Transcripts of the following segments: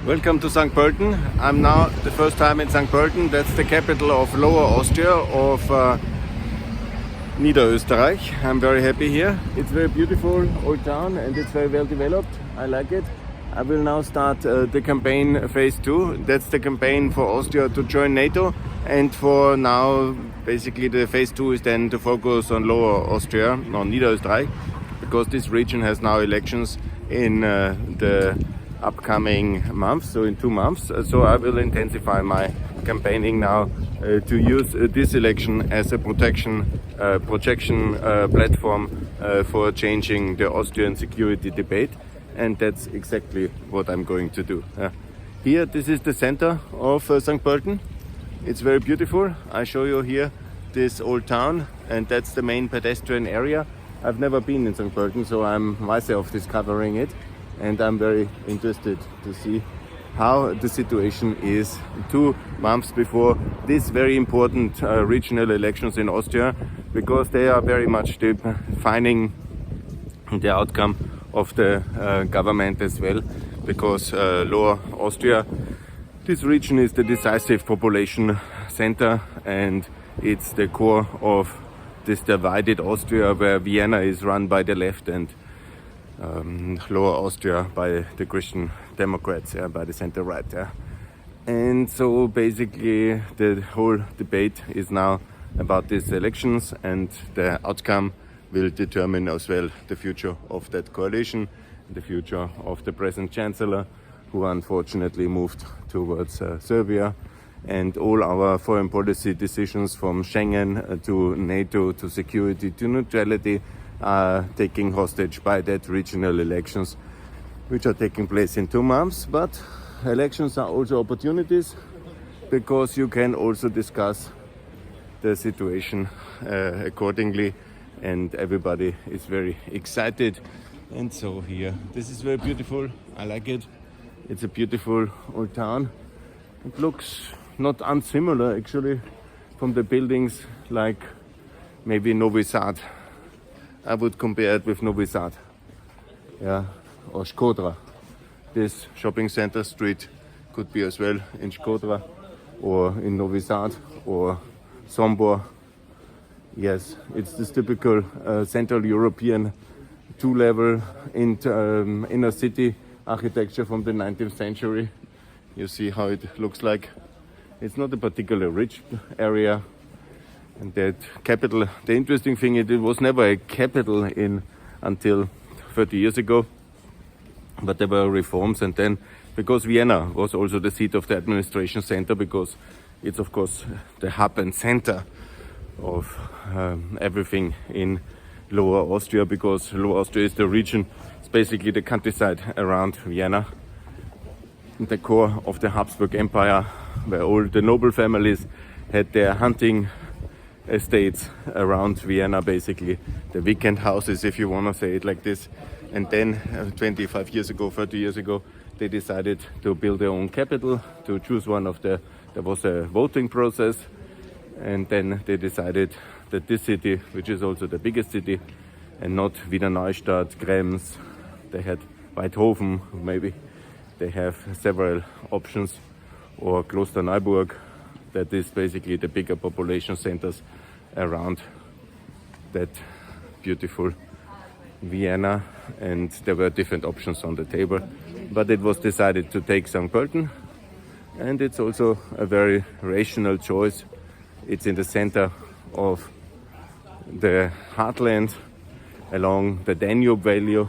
Welcome to St. Pölten. I'm now the first time in St. Pölten. That's the capital of Lower Austria, of Niederösterreich. I'm very happy here. It's very beautiful old town and it's very well developed. I like it. I will now start the campaign phase 2. That's the campaign for Austria to join Nato. And for now, basically the phase 2 is then to focus on Lower Austria, on Niederösterreich, because this region has now elections in the upcoming months, so in 2 months. So I will intensify my campaigning now to use this election as a projection platform for changing the Austrian security debate, and that's exactly what I'm going to do. Here, this is the center of St. Pölten. It's very beautiful. I show you here this old town, and that's the main pedestrian area. I've never been in St. Pölten, so I'm myself discovering it. And I'm very interested to see how the situation is 2 months before these very important regional elections in Austria, because they are very much defining the outcome of the government as well, because Lower Austria, this region is the decisive population center and it's the core of this divided Austria, where Vienna is run by the left and Lower Austria by the Christian Democrats, by the center-right. And so basically the whole debate is now about these elections, and the outcome will determine as well the future of that coalition, the future of the present chancellor, who unfortunately moved towards Serbia, and all our foreign policy decisions from Schengen to NATO to security to neutrality are taking hostage by that regional elections, which are taking place in 2 months. But elections are also opportunities, because you can also discuss the situation accordingly, and everybody is very excited. And so here, this is very beautiful. I like it. It's a beautiful old town. It looks not unsimilar actually from the buildings, like maybe Novi Sad. I would compare it with Novi Sad, or Škodra. This shopping center street could be as well in Škodra or in Novi Sad or Sombor. Yes, it's this typical Central European 2-level inner city architecture from the 19th century. You see how it looks like. It's not a particularly rich area. And that capital, the interesting thing is it was never a capital until 30 years ago, but there were reforms, and then because Vienna was also the seat of the administration center, because it's of course the hub and center of everything in Lower Austria, because Lower Austria is the region, it's basically the countryside around Vienna, the core of the Habsburg Empire, where all the noble families had their hunting estates around Vienna, basically the weekend houses, if you want to say it like this. And then 25 years ago, 30 years ago, they decided to build their own capital, to choose one of there was a voting process, and then they decided that this city, which is also the biggest city, and not Wiener Neustadt, Krems, they had Weidhofen, maybe they have several options, or Klosterneuburg, that is basically the bigger population centers around that beautiful Vienna, and there were different options on the table, but it was decided to take St. Pölten, and it's also a very rational choice. It's in the center of the heartland along the Danube Valley,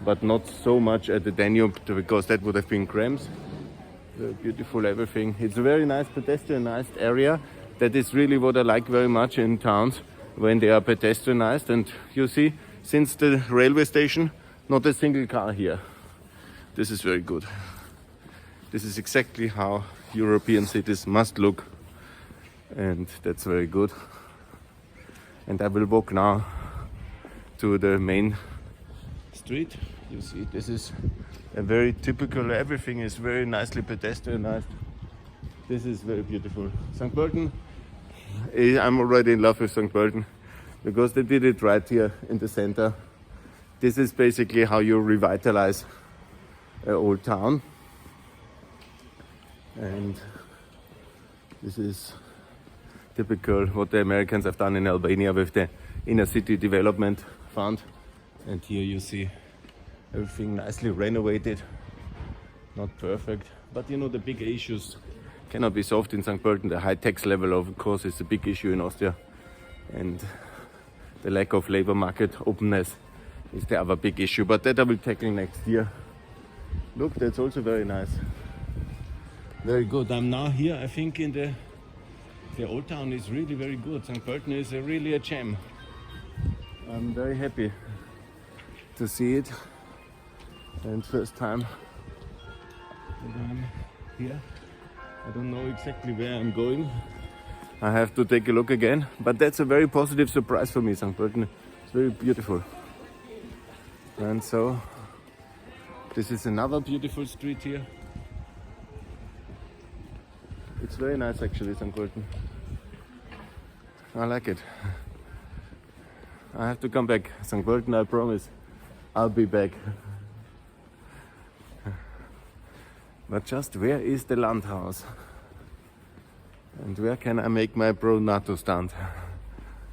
but not so much at the Danube, because that would have been Krems. Beautiful everything. It's a very nice pedestrianized area. That is really what I like very much in towns, when they are pedestrianized. And you see, since the railway station, not a single car here. This is very good. This is exactly how European cities must look, and that's very good. And I will walk now to the main street. You see, this is a very typical, everything is very nicely pedestrianized. This is very beautiful. St. Pölten, I'm already in love with St. Pölten, because they did it right here in the center. This is basically how you revitalize an old town. And this is typical what the Americans have done in Albania with the inner city development fund. And here you see everything nicely renovated, not perfect, but you know, the big issues cannot be solved in St. Pölten. The high tax level, of course, is a big issue in Austria, and the lack of labor market openness is the other big issue, but that I will tackle next year. Look, that's also very nice. Very good. I'm now here, I think, in the old town is really very good. St. Pölten is really a gem. I'm very happy to see it, and first time that I'm here. I don't know exactly where I'm going. I have to take a look again, but that's a very positive surprise for me. St. Pölten is very beautiful. And so this is another beautiful street here. It's very nice actually, St. Pölten. I like it. I have to come back. St. Pölten, I promise. I'll be back. But just where is the Landhaus? And where can I make my pro-NATO stand?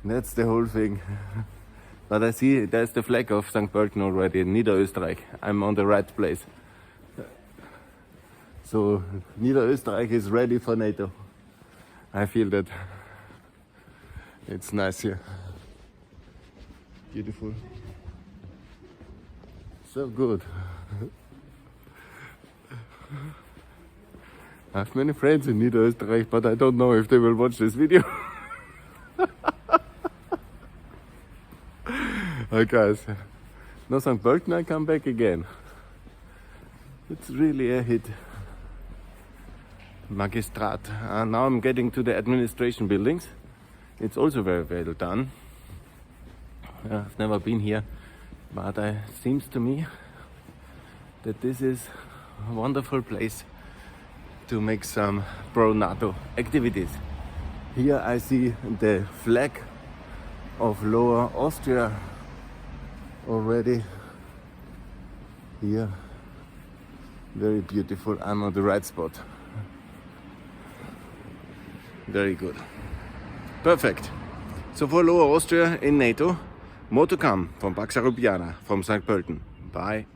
That's the whole thing. But I see there's the flag of St. Pölten already, Niederösterreich. I'm on the right place. So Niederösterreich is ready for NATO. I feel that. It's nice here. Beautiful. So good. I have many friends in Niederösterreich, but I don't know if they will watch this video. Hi guys. Now St. Pölten, I come back again. It's really a hit. Magistrat. Now I'm getting to the administration buildings. It's also very well done. I've never been here, but it seems to me that this is a wonderful place to make some pro-NATO activities. Here I see the flag of Lower Austria already. Here, very beautiful. I'm on the right spot. Very good. Perfect. So for Lower Austria in NATO, more to come from Pax Europiana from St. Pölten. Bye.